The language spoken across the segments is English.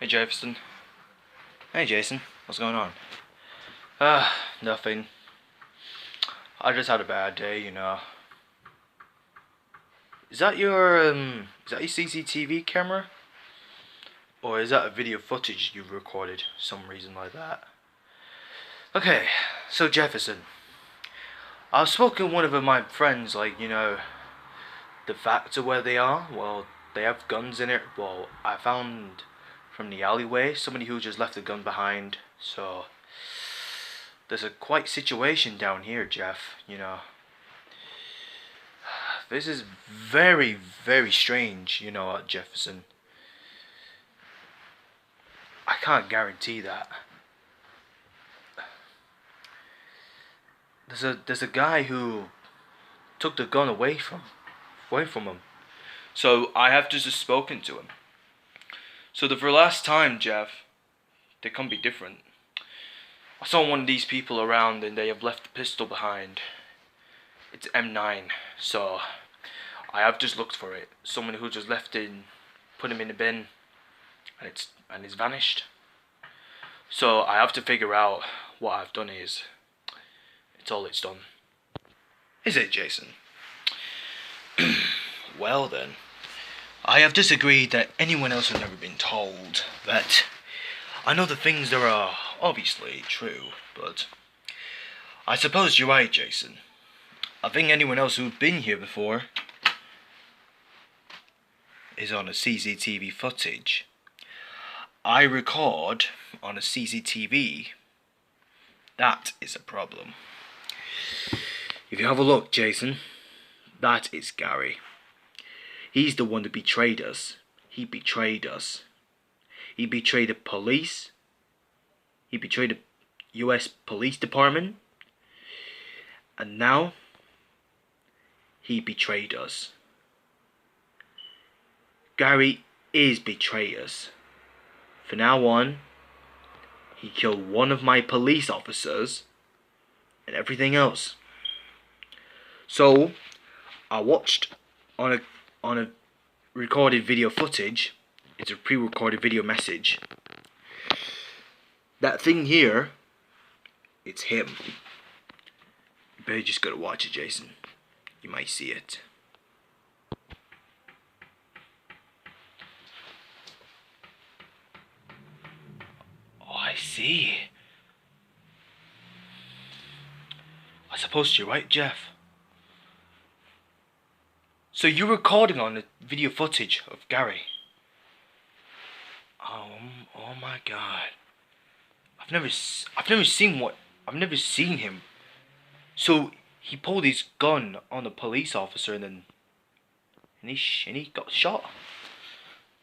Hey Jefferson. Hey Jason, what's going on? Nothing. I just had a bad day, you know. Is that your CCTV camera? Or is that a video footage you've recorded? Some reason like that. Okay, so Jefferson. I've spoken to one of my friends, the facts of where they are. Well, they have guns in it. Well, I found from the alleyway somebody who just left a gun behind, so there's a quite situation down here, Jeff, you know. This is very, very strange, you know, at Jefferson. I can't guarantee that. There's a guy who took the gun away from him. So I have just spoken to him. So the last time, Jeff, they can't be different. I saw one of these people around and they have left the pistol behind. It's M9, so I have just looked for it. Someone who just left it and put him in the bin, and it's vanished. So I have to figure out what I've done is. It's all it's done. Is it, Jason? Well then, I have disagreed that anyone else has never been told that. I know the things that are obviously true, but I suppose you're right, Jason. I think anyone else who's been here before is on a CCTV footage. I record on a CCTV. That is a problem. If you have a look, Jason, that is Gary. He's the one that betrayed us. He betrayed us. He betrayed the police. He betrayed the US Police Department. And now, he betrayed us. Gary is betrayed us. From now on, he killed one of my police officers and everything else. So, I watched on a recorded video footage. It's a pre-recorded video message. That thing here, it's him. You better just gotta watch it, Jason. You might see it. Oh, I see. I suppose you're right, Jeff. So you're recording on the video footage of Gary? Oh my God! I've never seen him. So he pulled his gun on the police officer and he got shot.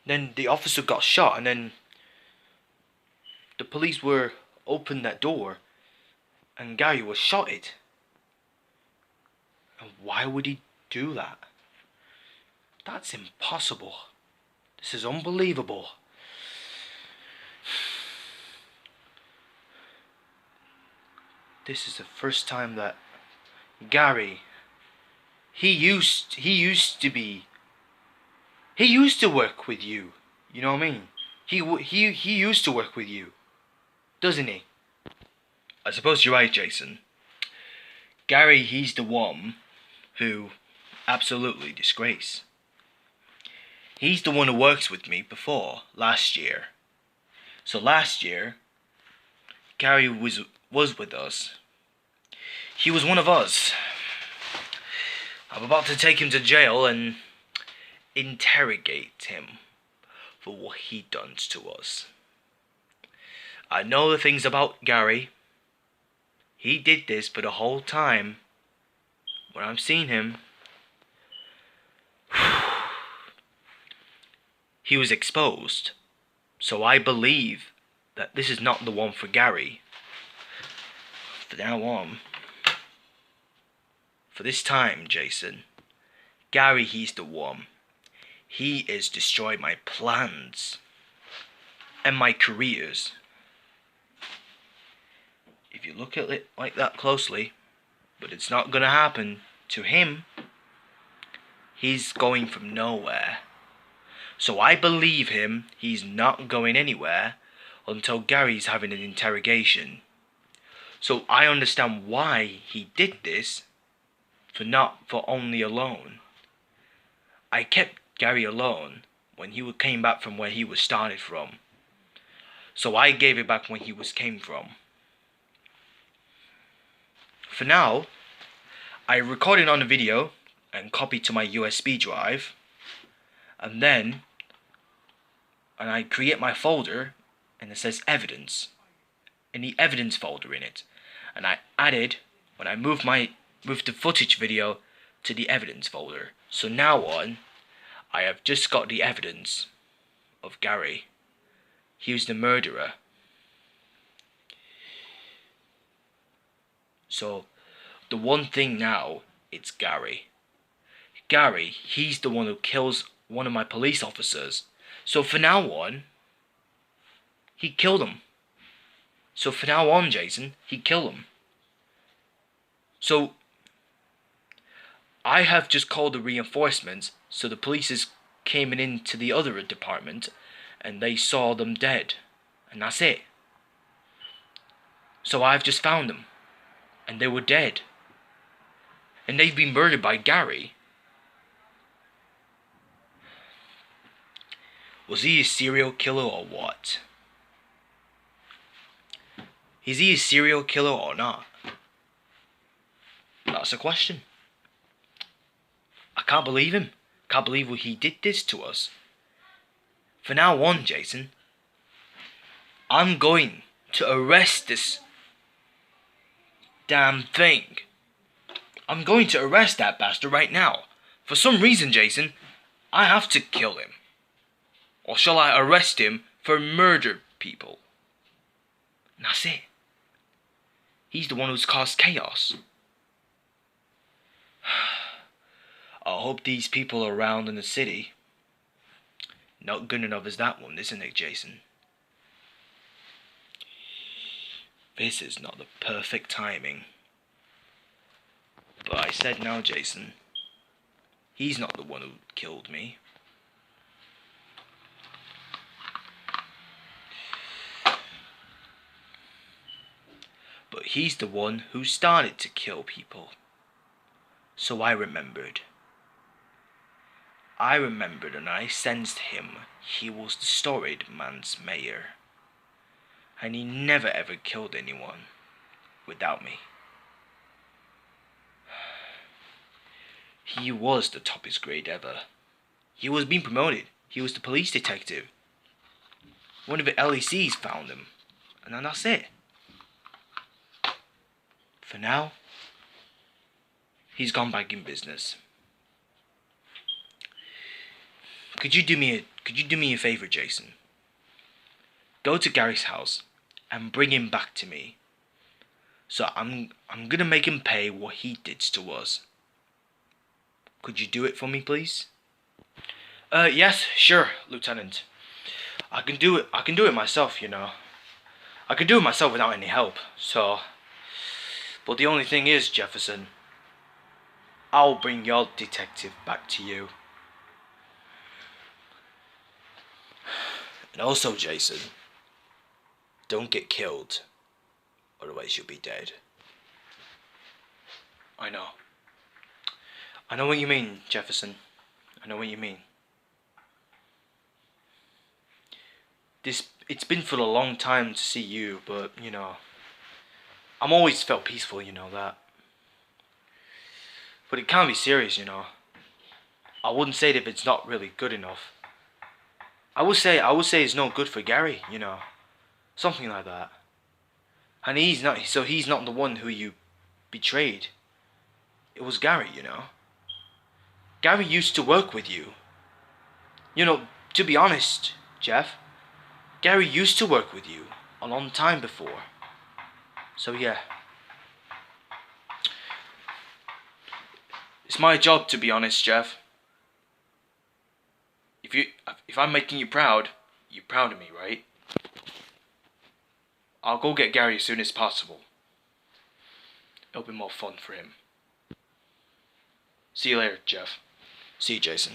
Then the officer got shot and then the police were opened that door and Gary was shot it. And why would he do that? That's impossible. This is unbelievable. This is the first time that Gary, he used to work with you. You know what I mean? He used to work with you, doesn't he? I suppose you're right, Jason. Gary, he's the one who absolutely disgrace. He's the one who works with me before last year. So last year, Gary was with us. He was one of us. I'm about to take him to jail and interrogate him for what he done to us. I know the things about Gary. He did this, but the whole time when I'm seeing him, he was exposed. So I believe that this is not the one for Gary. From now on, for this time, Jason, Gary, he's the one. He is destroyed my plans and my careers. If you look at it like that closely, but it's not gonna happen to him. He's going from nowhere. So I believe him. He's not going anywhere until Gary's having an interrogation. So I understand why he did this, for only alone. I kept Gary alone when he came back from where he was started from. So I gave it back when he came from. For now, I recorded on a video and copied to my USB drive, and I create my folder, and it says evidence, in the evidence folder in it, and I added when I moved the footage video to the evidence folder. So now on, I have just got the evidence of Gary. He was the murderer. So the one thing now, it's Gary. Gary, he's the one who kills one of my police officers. So from now on, he killed him. So from now on, Jason, he killed him. So I have just called the reinforcements, so the police came into the other department and they saw them dead. And that's it. So I've just found them. And they were dead. And they've been murdered by Gary. Was he a serial killer or what? Is he a serial killer or not? That's a question. I can't believe him. Can't believe he did this to us. From now on, Jason, I'm going to arrest this damn thing. I'm going to arrest that bastard right now. For some reason, Jason, I have to kill him. Or shall I arrest him for murder people? And that's it. He's the one who's caused chaos. I hope these people around in the city. Not good enough as that one, isn't it, Jason? This is not the perfect timing. But I said now, Jason. He's not the one who killed me. But he's the one who started to kill people. So I remembered. And I sensed him. He was the storied man's mayor. And he never ever killed anyone without me. He was the toppest grade ever. He was being promoted. He was the police detective. One of the LECs found him. And then that's it. For now, he's gone back in business. Could you do me a favor, Jason? Go to Gary's house and bring him back to me. So I'm gonna make him pay what he did to us. Could you do it for me, please? Yes, sure, Lieutenant. I can do it myself, you know. I can do it myself without any help, so... But the only thing is, Jefferson, I'll bring your detective back to you. And also, Jason, don't get killed, otherwise you'll be dead. I know. I know what you mean, Jefferson. I know what you mean. It's been for a long time to see you, but, you know, I'm always felt peaceful, you know that. But it can't be serious, you know. I wouldn't say that it's not really good enough. I would say it's no good for Gary, you know. Something like that. And he's not the one who you betrayed. It was Gary, you know. Gary used to work with you. You know, to be honest, Jeff, Gary used to work with you a long time before. So yeah. It's my job, to be honest, Jeff. If I'm making you proud, you're proud of me, right? I'll go get Gary as soon as possible. It'll be more fun for him. See you later, Jeff. See you, Jason.